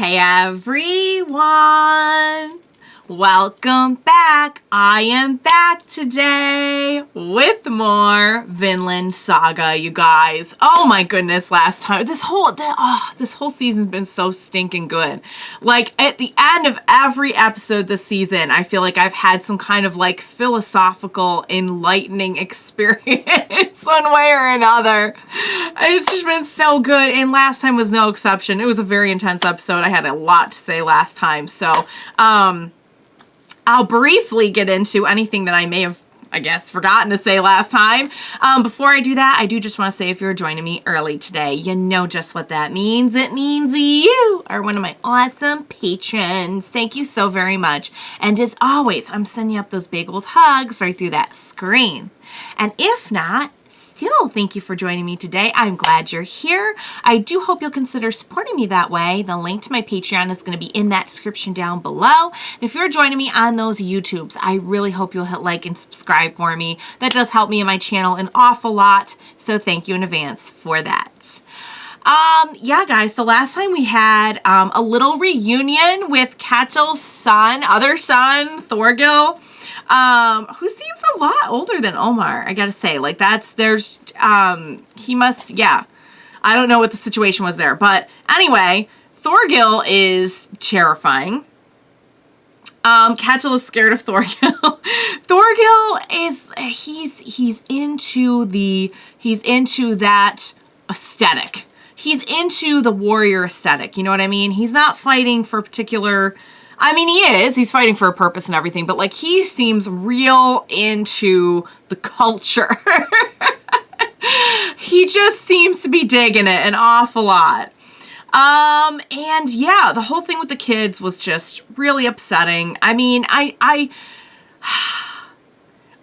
Hey everyone! Welcome back! I am back today with more Vinland Saga, you guys. Oh my goodness, last time. This whole season's been so stinking good. Like, at the end of every episode this season, I feel like I've had some kind of like philosophical, enlightening experience one way or another. It's just been so good, and last time was no exception. It was a very intense episode. I had a lot to say last time, so, I'll briefly get into anything that I may have, I guess, forgotten to say last time. Before I do that, I do just want to say if you're joining me early today, you know just what that means. It means you are one of my awesome patrons. Thank you so very much. And as always, I'm sending you up those big old hugs right through that screen. And if not, still, thank you for joining me today. I'm glad you're here. I do hope you'll consider supporting me that way. The link to my Patreon is going to be in that description down below. And if you're joining me on those YouTubes, I really hope you'll hit like and subscribe for me. That does help me and my channel an awful lot. So thank you in advance for that. Yeah, guys, so last time we had a little reunion with Ketil's son, other son, Thorgil. Who seems a lot older than Omar, I gotta say. Like, he must, yeah. I don't know what the situation was there. But anyway, Thorgil is terrifying. Ketil is scared of Thorgil. Thorgil is, he's into that aesthetic. He's into the warrior aesthetic, you know what I mean? He's not fighting for particular... I mean, he's fighting for a purpose and everything, but like he seems real into the culture. He just seems to be digging it an awful lot. And yeah, the whole thing with the kids was just really upsetting. I mean, I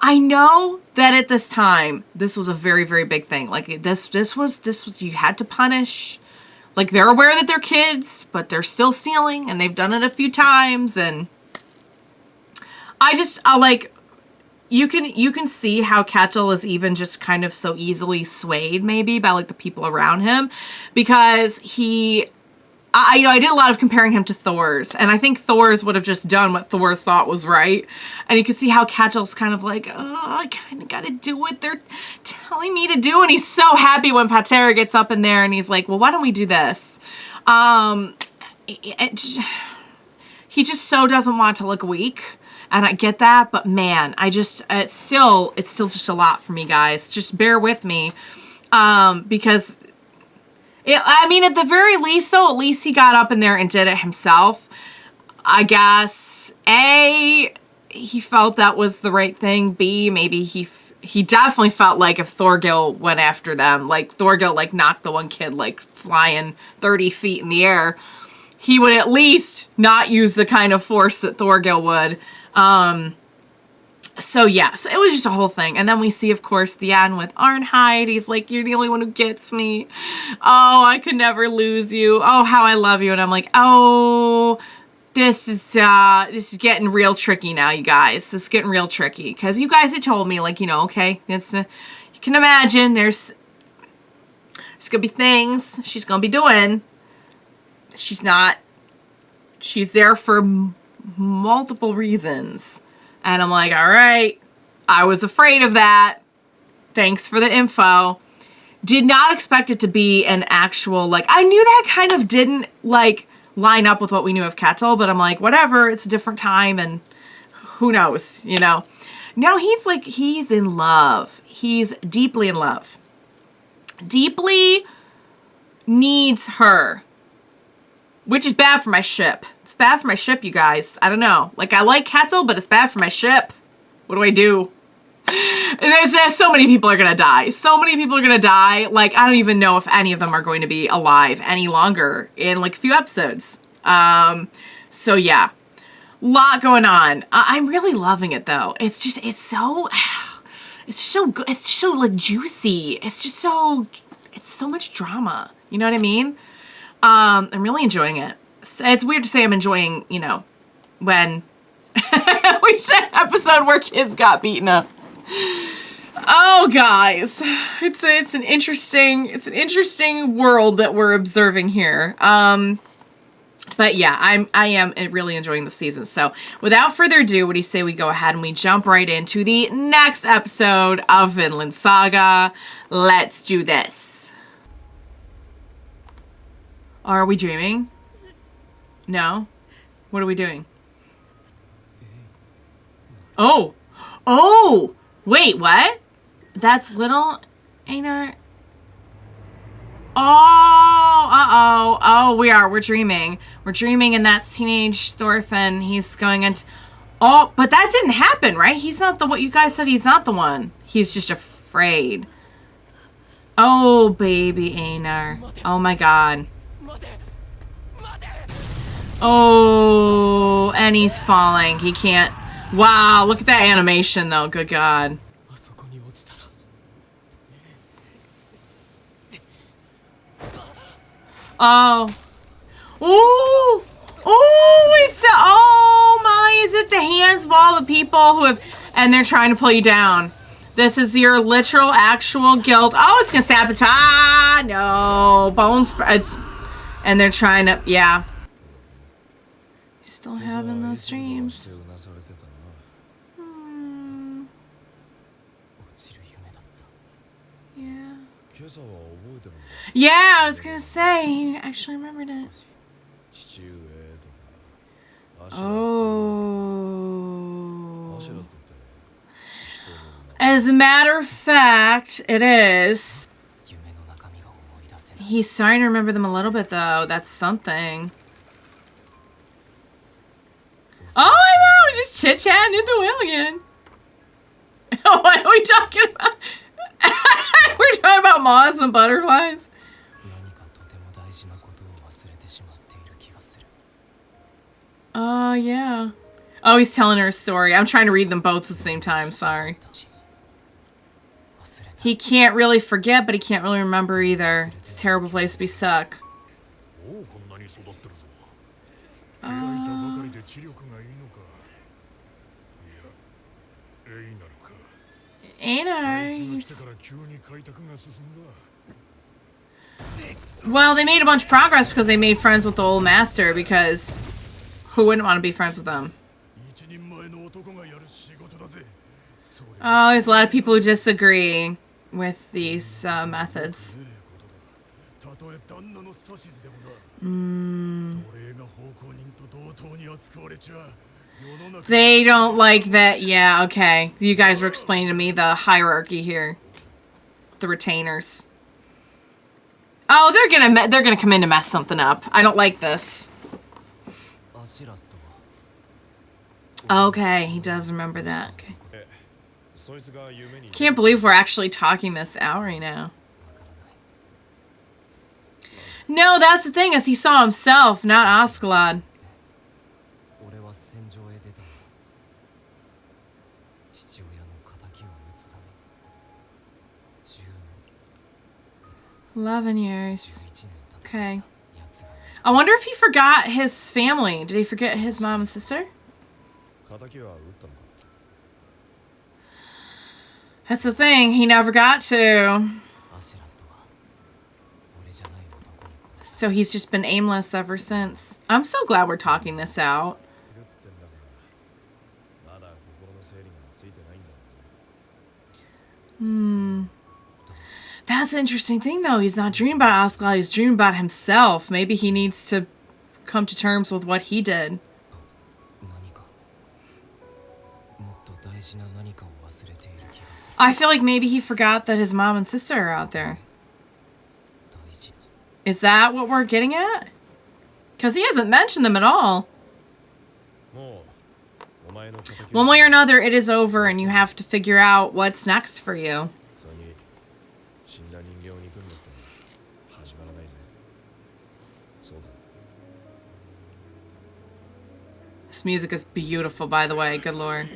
know that at this time, this was a very, very big thing. Like this was, you had to punish. Like, they're aware that they're kids, but they're still stealing, and they've done it a few times, and I like, you can see how Ketil is even just kind of so easily swayed, maybe, by, like, the people around him, because I did a lot of comparing him to Thor's, and I think Thor's would have just done what Thor thought was right, and you can see how Ketil's kind of like, oh, I kind of got to do what they're telling me to do, and he's so happy when Patera gets up in there, and he's like, well, why don't we do this? He just so doesn't want to look weak, and I get that, but man, it's still just a lot for me, guys. Just bear with me, because... I mean, at the very least, though, at least he got up in there and did it himself. I guess, A, he felt that was the right thing. B, maybe he definitely felt like if Thorgil went after them, like Thorgil, like, knocked the one kid, like, flying 30 feet in the air, he would at least not use the kind of force that Thorgil would. So yeah, so it was just a whole thing. And then we see, of course, the end with Arnheid. He's like, you're the only one who gets me. Oh, I could never lose you. Oh, how I love you. And I'm like, oh, this is getting real tricky now, you guys. This is getting real tricky. Because you guys had told me, like, you know, okay, it's, you can imagine there's going to be things she's going to be doing. She's there for multiple reasons. And I'm like, all right, I was afraid of that. Thanks for the info. Did not expect it to be an actual, like, I knew that kind of didn't, like, line up with what we knew of Ketil, but I'm like, whatever, it's a different time, and who knows, you know. Now he's in love. He's deeply in love. Deeply needs her. Which is bad for my ship. It's bad for my ship, you guys. I don't know. Like, I like Ketil, but it's bad for my ship. What do I do? And there's so many people are gonna die. So many people are gonna die. Like, I don't even know if any of them are going to be alive any longer in, like, a few episodes. So, yeah. Lot going on. I'm really loving it, though. It's so good. It's just so, like, juicy. It's so much drama. You know what I mean? I'm really enjoying it. It's weird to say I'm enjoying, you know, when we did an episode where kids got beaten up. Oh, guys, it's an interesting world that we're observing here. But yeah, I am really enjoying the season. So without further ado, what do you say we go ahead and we jump right into the next episode of Vinland Saga? Let's do this. Are we dreaming? No? What are we doing? Oh! Oh! Wait, what? That's little Einar. Oh, uh-oh. Oh, we're dreaming. We're dreaming, and that's teenage Thorfinn. He's going into... Oh, but that didn't happen, right? He's not the... What you guys said, he's not the one. He's just afraid. Oh, baby Einar. Oh, my God. Oh, and he's falling. He can't... Wow, look at that animation, though. Good God. Oh. Ooh. Ooh, it's... Oh, my. Is it the hands of all the people who have... And they're trying to pull you down. This is your literal, actual guilt. Oh, it's going to stab his... Ah, no. Bones... And they're trying to... Yeah. You're still having those dreams. Yeah. Yeah, I was gonna say, he actually remembered it. Oh. As a matter of fact, it is. He's starting to remember them a little bit, though. That's something. Oh, I know! Just chit-chatting at the wheel again. Oh, what are we talking about? We're talking about moths and butterflies. Oh, yeah. Oh, he's telling her a story. I'm trying to read them both at the same time. Sorry. He can't really forget, but he can't really remember either. It's a terrible place to be stuck. Einar. Well, they made a bunch of progress because they made friends with the old master, because who wouldn't want to be friends with them? Oh, there's a lot of people who disagree with these methods. They don't like that. Yeah, okay. You guys were explaining to me the hierarchy here. The retainers. Oh, they're gonna come in to mess something up. I don't like this. Okay, he does remember that. Okay. Can't believe we're actually talking this out right now. No, that's the thing, is he saw himself, not Askeladd. $11 years. Okay. I wonder if he forgot his family. Did he forget his mom and sister? That's the thing. He never got to. So he's just been aimless ever since. I'm so glad we're talking this out. That's the interesting thing, though. He's not dreaming about Askeladd. He's dreaming about himself. Maybe he needs to come to terms with what he did. I feel like maybe he forgot that his mom and sister are out there. Is that what we're getting at? Because he hasn't mentioned them at all. One way or another, it is over, and you have to figure out what's next for you. This music is beautiful, by the way. Good lord.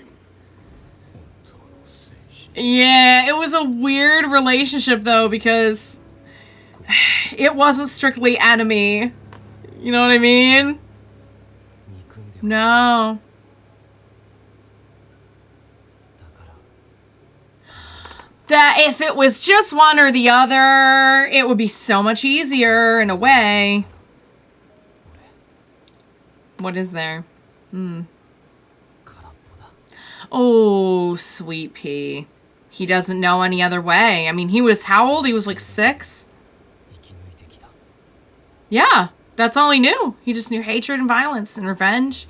Yeah, it was a weird relationship, though, because it wasn't strictly enemy. You know what I mean? No. That if it was just one or the other, it would be so much easier in a way. What is there? Oh, sweet pea. He doesn't know any other way. I mean, he was how old? He was like 6? Yeah, that's all he knew. He just knew hatred and violence and revenge.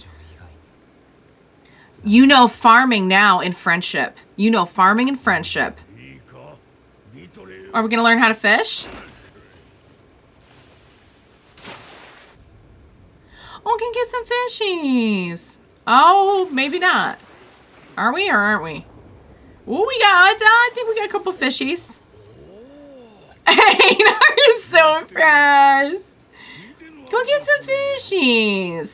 You know farming now in friendship. You know farming and friendship. Are we going to learn how to fish? Oh, we can get some fishies. Oh, maybe not. Are we or aren't we? Oh, I think we got a couple fishies. Einar is so impressed. Go get some fishies.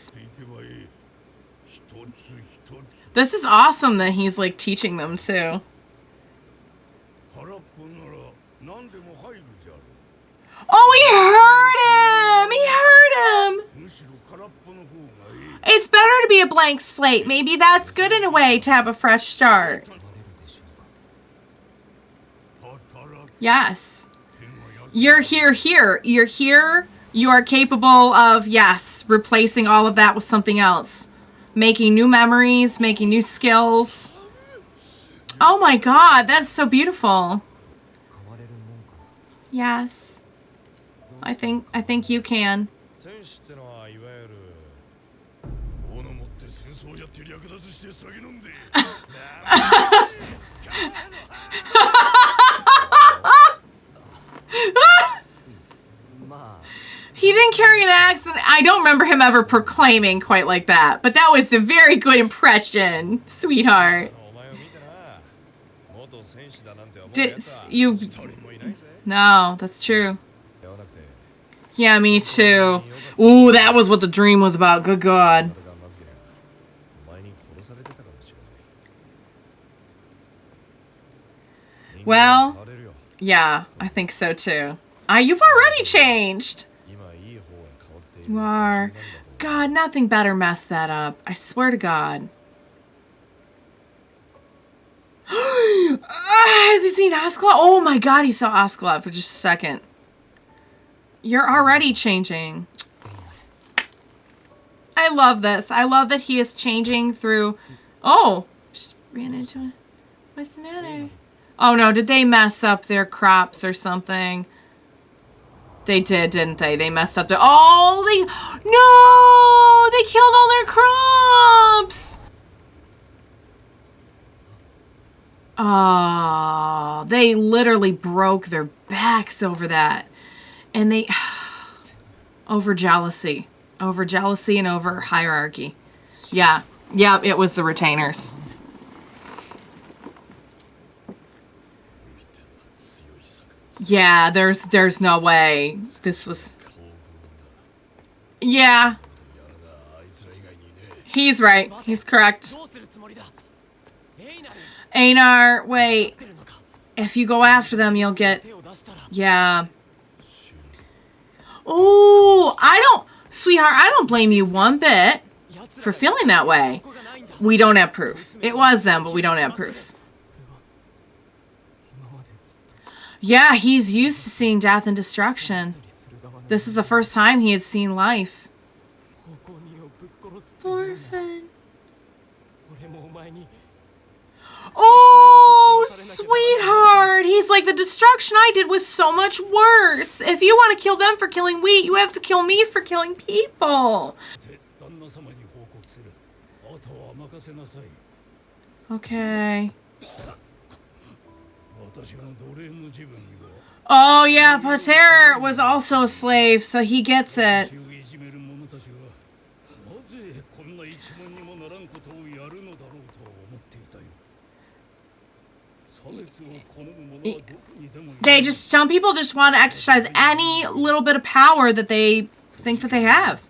This is awesome that he's like teaching them too. Oh, he heard him! He heard him! It's better to be a blank slate. Maybe that's good in a way to have a fresh start. Yes. You're here. You're here. You are capable of, yes, replacing all of that with something else. Making new memories, making new skills. Oh my god, that's so beautiful. Yes. I think you can. He didn't carry an axe, and I don't remember him ever proclaiming quite like that. But that was a very good impression, sweetheart. Did you? No, that's true. Yeah, me too. Ooh, that was what the dream was about. Good God. Well, yeah, I think so too. You've already changed. You are. God, nothing better messed that up. I swear to God. Has he seen Askeladd? Oh my God, he saw Askeladd for just a second. You're already changing. I love this. I love that he is changing through... Oh, just ran into it. What's the matter? Oh no, did they mess up their crops or something? They did, didn't they? They messed up their... Oh, No! They killed all their crops! Oh, they literally broke their backs over that. And they... over jealousy. Over jealousy and over hierarchy. Yeah. Yeah, it was the retainers. Yeah, there's no way. This was... Yeah. He's right. He's correct. Einar, wait. If you go after them, you'll get... Yeah. Oh, Sweetheart, I don't blame you one bit for feeling that way. We don't have proof. It was them, but we don't have proof. Yeah, he's used to seeing death and destruction. This is the first time he had seen life. Thorfinn. Oh, sweetheart. He's like, the destruction I did was so much worse. If you want to kill them for killing wheat, you have to kill me for killing people. Okay. Oh, yeah, Pater was also a slave, so he gets it. Some people just want to exercise any little bit of power that they think that they have.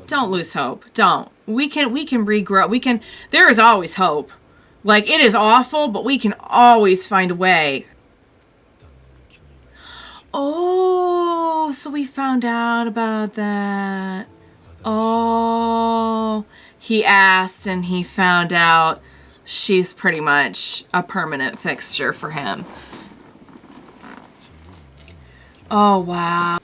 Don't lose hope. Don't. We can regrow. There is always hope. Like, it is awful, but we can always find a way. Oh, so we found out about that. Oh, he asked and he found out she's pretty much a permanent fixture for him. Oh, wow.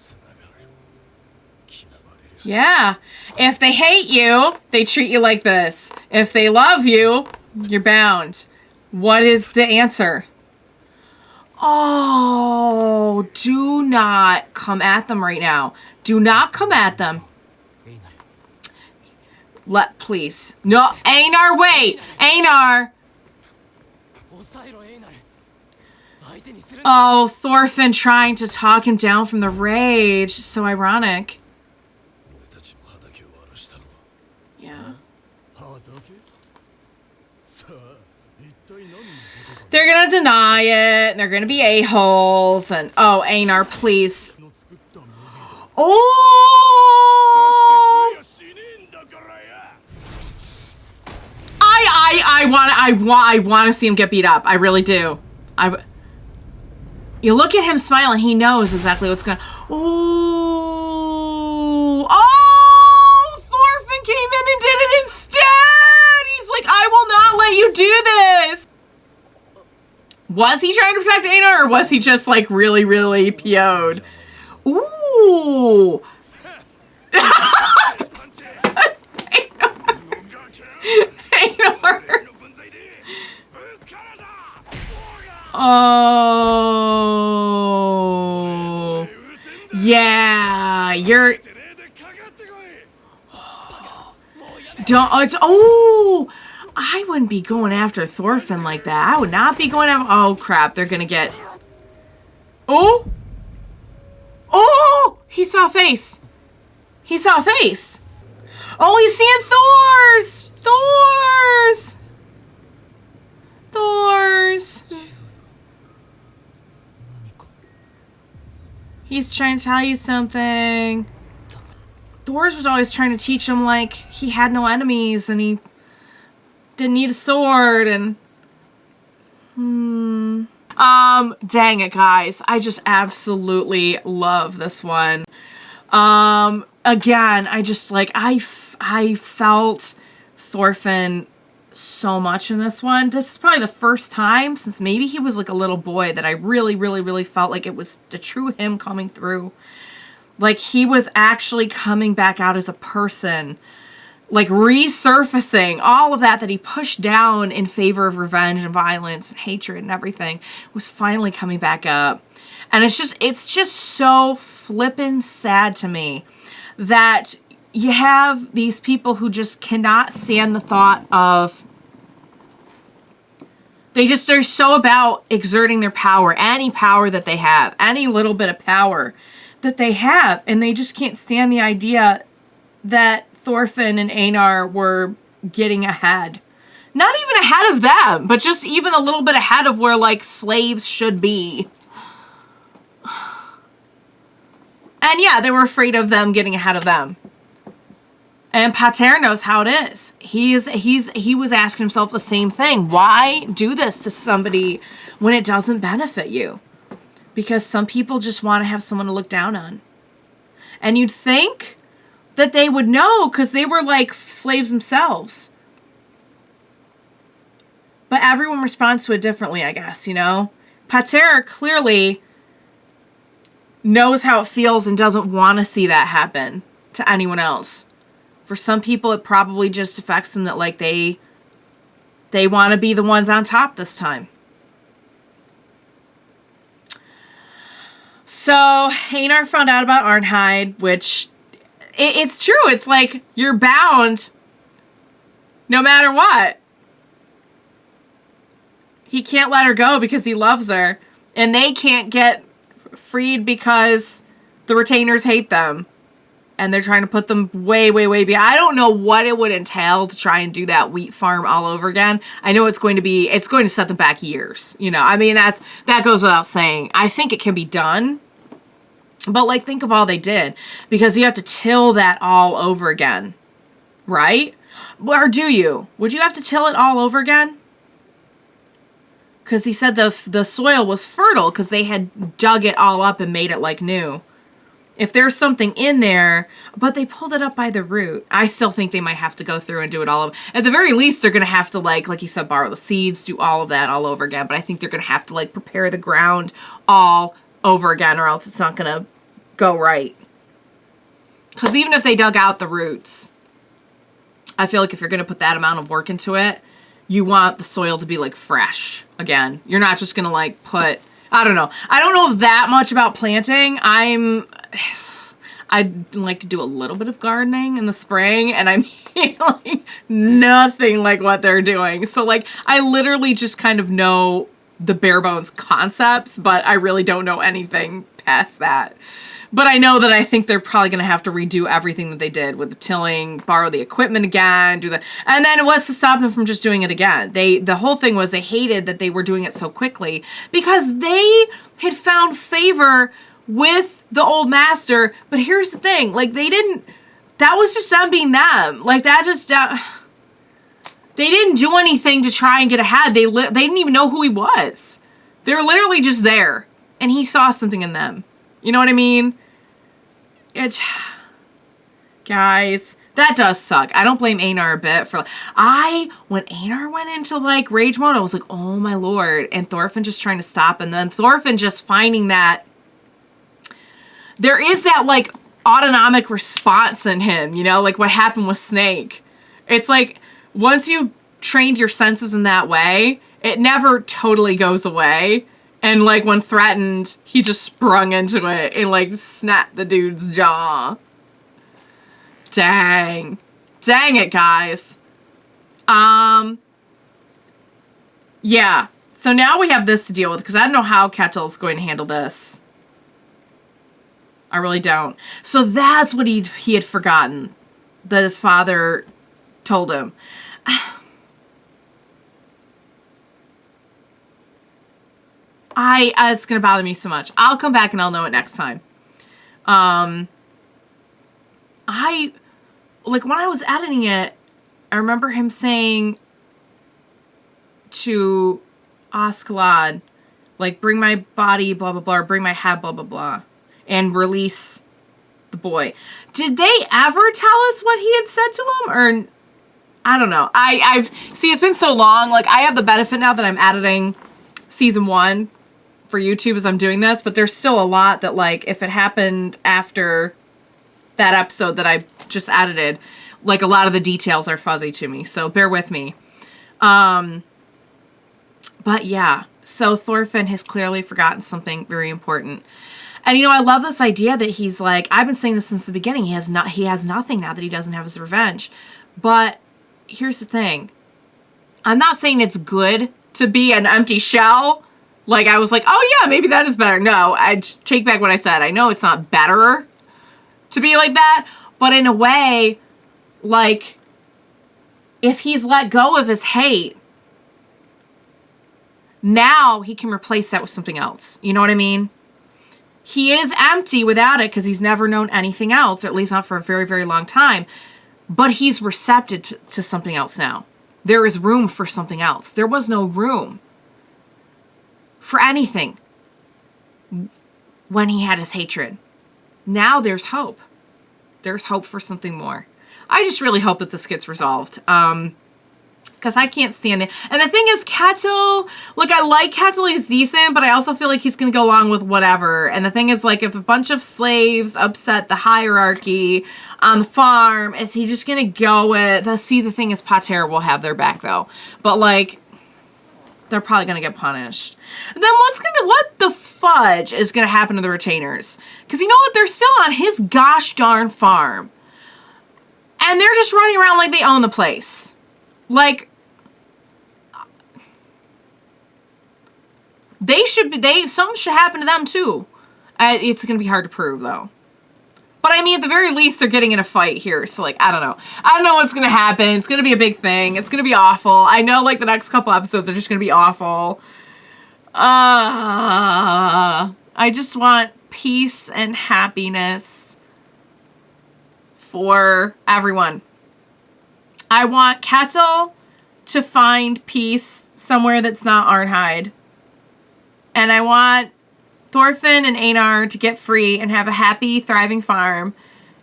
Yeah. If they hate you, they treat you like this. If they love you, you're bound. What is the answer? Oh, do not come at them right now. Do not come at them. Please. No, Einar, wait. Einar. Oh, Thorfinn trying to talk him down from the rage. So ironic. Yeah. They're gonna deny it, and they're gonna be a-holes, and oh, Einar, please. Oh! I want to see him get beat up. I really do. You look at him smiling, he knows exactly what's gonna. Oh! Oh! Thorfinn came in and did it instead! He's like, I will not let you do this! Was he trying to protect Einar, or was he just like really, really PO'd? Ooh! Einar! Oh! Yeah, you're... Oh! I wouldn't be going after Thorfinn like that. I would not be going after... Oh, crap. They're gonna get... Oh! Oh! He saw a face. He saw a face. Oh, he's seeing Thor's! Thor's! He's trying to tell you something. Thor's was always trying to teach him, like, he had no enemies and he didn't need a sword and... Dang it, guys. I just absolutely love this one. Again, I just, like, I felt Thorfinn so much in this one. This is probably the first time since maybe he was, like, a little boy that I really, really, really felt like it was the true him coming through. Like, he was actually coming back out as a person. Like, resurfacing all of that he pushed down in favor of revenge and violence and hatred and everything was finally coming back up. And it's just so flippin' sad to me that you have these people who just cannot stand the thought of... They're so about exerting their power, any power that they have, any little bit of power that they have, and they just can't stand the idea that Thorfinn and Einar were getting ahead. Not even ahead of them, but just even a little bit ahead of where, like, slaves should be. And yeah, they were afraid of them getting ahead of them. And Pater knows how it is. He was asking himself the same thing. Why do this to somebody when it doesn't benefit you? Because some people just want to have someone to look down on. And you'd think that they would know because they were like slaves themselves. But everyone responds to it differently, I guess, you know? Pater clearly knows how it feels and doesn't want to see that happen to anyone else. For some people, it probably just affects them that, like, they want to be the ones on top this time. So, Einar found out about Arnheid, which, it's true. It's like, you're bound no matter what. He can't let her go because he loves her. And they can't get freed because the retainers hate them. And they're trying to put them way, way, way behind. I don't know what it would entail to try and do that wheat farm all over again. I know it's going to set them back years. You know, I mean, that goes without saying. I think it can be done. But, like, think of all they did. Because you have to till that all over again. Right? Or do you? Would you have to till it all over again? Because he said the soil was fertile because they had dug it all up and made it like new. If there's something in there, but they pulled it up by the root, I still think they might have to go through and do it all over. At the very least, they're going to have to, like you said, borrow the seeds, do all of that all over again. But I think they're going to have to, like, prepare the ground all over again, or else it's not going to go right. Because even if they dug out the roots, I feel like if you're going to put that amount of work into it, you want the soil to be like fresh again. You're not just going to like put, I don't know. I don't know that much about planting. I'd like to do a little bit of gardening in the spring, and I'm like nothing like what they're doing. So like, I literally just kind of know the bare bones concepts, but I really don't know anything past that. But I know that I think they're probably going to have to redo everything that they did with the tilling, borrow the equipment again, and then what's to stop them from just doing it again? The whole thing was they hated that they were doing it so quickly because they had found favor with the old master. But here's the thing, like that was just them being them. Like they didn't do anything to try and get ahead. They didn't even know who he was. They were literally just there, and he saw something in them. You know what I mean? Guys, that does suck. I don't blame Einar a bit for, when Einar went into like rage mode, I was like, oh my lord. And Thorfinn just trying to stop. And then Thorfinn just finding that there is that like autonomic response in him, you know, like what happened with Snake. It's like, once you've trained your senses in that way, it never totally goes away. And, like, when threatened, he just sprung into it and, like, snapped the dude's jaw. Dang. Dang it, guys. Yeah. So now we have this to deal with, because I don't know how Ketil's going to handle this. I really don't. So that's what he had forgotten, that his father told him. It's going to bother me so much. I'll come back and I'll know it next time. Like, when I was editing it, I remember him saying to Askeladd, like, bring my body, blah, blah, blah, or bring my head, blah, blah, blah, and release the boy. Did they ever tell us what he had said to him? Or, I don't know. See, it's been so long. Like, I have the benefit now that I'm editing season 1 for YouTube as I'm doing this, but there's still a lot that, like, if it happened after that episode that I just edited, like, a lot of the details are fuzzy to me, so bear with me. But yeah, so Thorfinn has clearly forgotten something very important. And, you know, I love this idea that he's like, I've been saying this since the beginning, he has nothing now that he doesn't have his revenge. But here's the thing. I'm not saying it's good to be an empty shell. Like, I was like, oh yeah, maybe that is better. No, I take back what I said. I know it's not better to be like that, but in a way, like, if he's let go of his hate, now he can replace that with something else. You know what I mean? He is empty without it because he's never known anything else, or at least not for a very, very long time, but he's receptive to something else now. There is room for something else. There was no room for anything when he had his hatred. Now there's hope. There's hope for something more. I just really hope that this gets resolved. Because I can't stand it. And the thing is, Ketil, like, I like Ketil, he's decent, but I also feel like he's going to go along with whatever. And the thing is, like, if a bunch of slaves upset the hierarchy on the farm, is he just going to go with... See, the thing is, Pater will have their back, though. But, like, they're probably going to get punished. And then what the fudge is going to happen to the retainers? Because you know what? They're still on his gosh darn farm. And they're just running around like they own the place. Like, something should happen to them too. It's going to be hard to prove though. But I mean, at the very least, they're getting in a fight here. So, like, I don't know. I don't know what's going to happen. It's going to be a big thing. It's going to be awful. I know, like, the next couple episodes are just going to be awful. I just want peace and happiness for everyone. I want Ketil to find peace somewhere that's not Arnheid. And I want Thorfinn and Einar to get free and have a happy, thriving farm.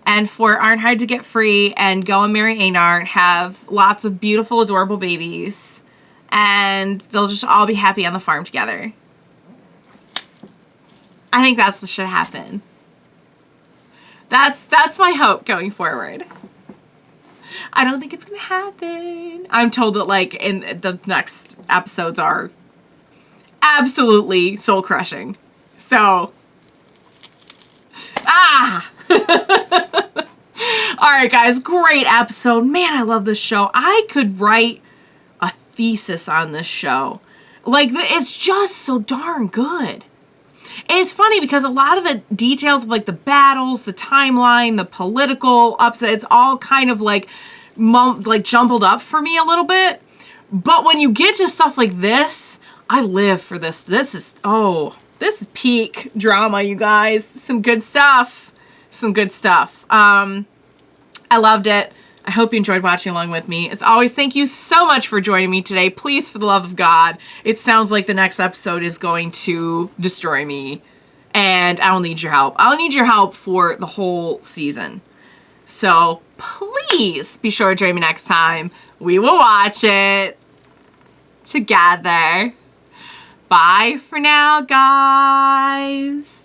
And for Arnheid to get free and go and marry Einar and have lots of beautiful, adorable babies. And they'll just all be happy on the farm together. I think that's what should happen. That's my hope going forward. I don't think it's gonna happen. I'm told that like in the next episodes are absolutely soul crushing. So, all right, guys, great episode. Man, I love this show. I could write a thesis on this show. Like, it's just so darn good. And it's funny because a lot of the details of like the battles, the timeline, the political upset, it's all kind of like jumbled up for me a little bit. But when you get to stuff like this, I live for this. This is peak drama, you guys. Some good stuff. Some good stuff. I loved it. I hope you enjoyed watching along with me. As always, thank you so much for joining me today. Please, for the love of God, it sounds like the next episode is going to destroy me. And I'll need your help. I'll need your help for the whole season. So please be sure to join me next time. We will watch it together. Bye for now, guys.